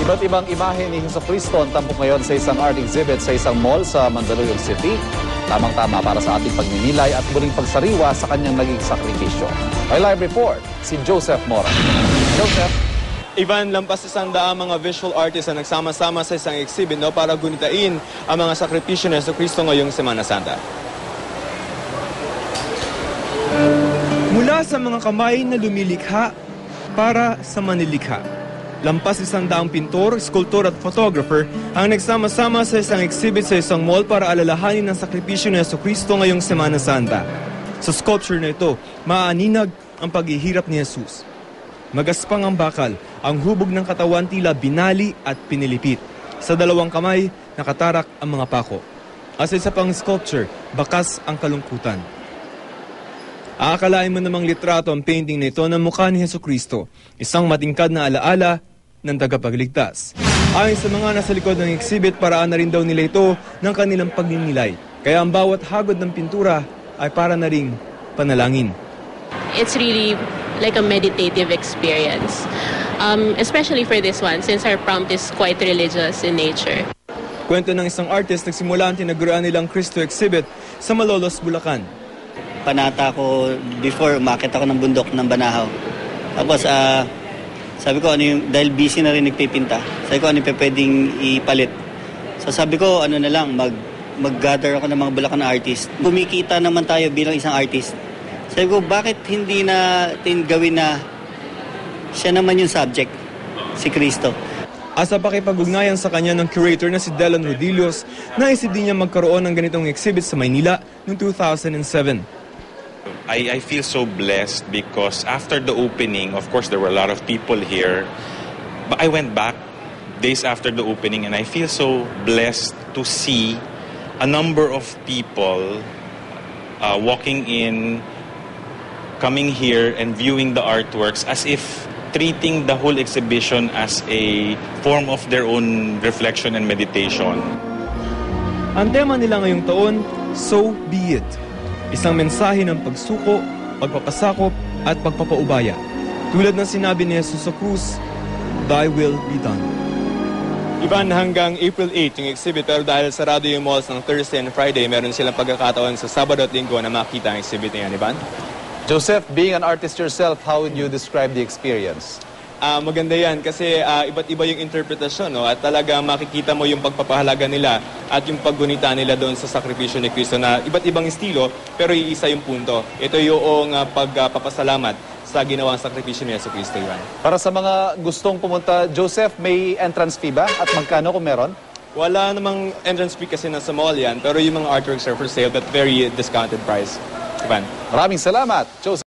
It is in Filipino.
Iba't ibang imahe ni Jesucristo ang tampok ngayon sa isang art exhibit sa isang mall sa Mandaluyong City. Tamang-tama para sa ating pagninilay at muling pagsariwa sa kanyang naging sakripisyo. May live report, si Joseph Mora. Joseph. Ivan, lampas 100 mga visual artists na nagsama-sama sa isang exhibit para gunitain ang mga sakripisyo ni Jesucristo ngayong Semana Santa. Mula sa mga kamay na lumilikha para sa manilikha. Lampas 100 pintor, skulptor at photographer ang nagsama-sama sa isang exhibit sa isang mall para alalahanin ang sakripisyo ni Jesucristo ngayong Semana Santa. Sa sculpture na ito, maaninag ang paghihirap ni Jesus. Magaspang ang bakal, ang hubog ng katawan tila binali at pinilipit. Sa dalawang kamay, nakatarak ang mga pako. At sa isa pang sculpture, bakas ang kalungkutan. Aakalain mo namang litrato ang painting na ito ng mukha ni Jesucristo, isang matingkad na alaala ng tagapagligtas. Ayon sa mga nasa likod ng exhibit, paraan na rin daw nila ito ng kanilang pagninilay. Kaya ang bawat hagod ng pintura ay para na ring panalangin. It's really like a meditative experience, especially for this one since our prompt is quite religious in nature. Kwento ng isang artist, nagsimula ang tinagurian nilang Cristo exhibit sa Malolos, Bulacan. Panata ko before, umakit ako ng bundok ng Banahaw. Tapos sabi ko, dahil busy na rin nagpipinta, sabi ko, ano yung pwedeng ipalit. So sabi ko, ano na lang, mag-gather ako ng mga Bulacan artist. Kumikita naman tayo bilang isang artist. Sabi ko, bakit hindi natin gawin na siya naman yung subject, si Cristo? Asa pakipag-ugnayan sa kanya ng curator na si Delon Rodillos, naisip din niya magkaroon ng ganitong exhibit sa Maynila noong 2007. I feel so blessed because after the opening, of course, there were a lot of people here. But I went back days after the opening and I feel so blessed to see a number of people walking in, coming here and viewing the artworks as if treating the whole exhibition as a form of their own reflection and meditation. Ang tema nila ngayong taon, So Be It. Isang mensahe ng pagsuko, pagpapasakop at pagpapaubaya. Tulad ng sinabi ni Jesus sa krus, Thy will be done. Ivan, hanggang April 8 yung exhibit, pero dahil sarado yung malls ng Thursday and Friday, meron silang pagkakataon sa Sabado at Linggo na makita ang exhibit na yan, Ivan. Joseph, being an artist yourself, how would you describe the experience? Maganda yan kasi iba't iba yung interpretasyon, no? At talaga makikita mo yung pagpapahalaga nila at yung paggunita nila doon sa sakripisyo ni Cristo na iba't ibang estilo pero iisa yung punto. Ito yung pagpapasalamat sa ginawang sakripisyo ni Jesucristo, Ivan. Para sa mga gustong pumunta, Joseph, may entrance fee ba? At magkano kung meron? Wala namang entrance fee kasi nasa mall yan, pero yung mga artworks are for sale at very discounted price. Ivan. Maraming salamat, Joseph.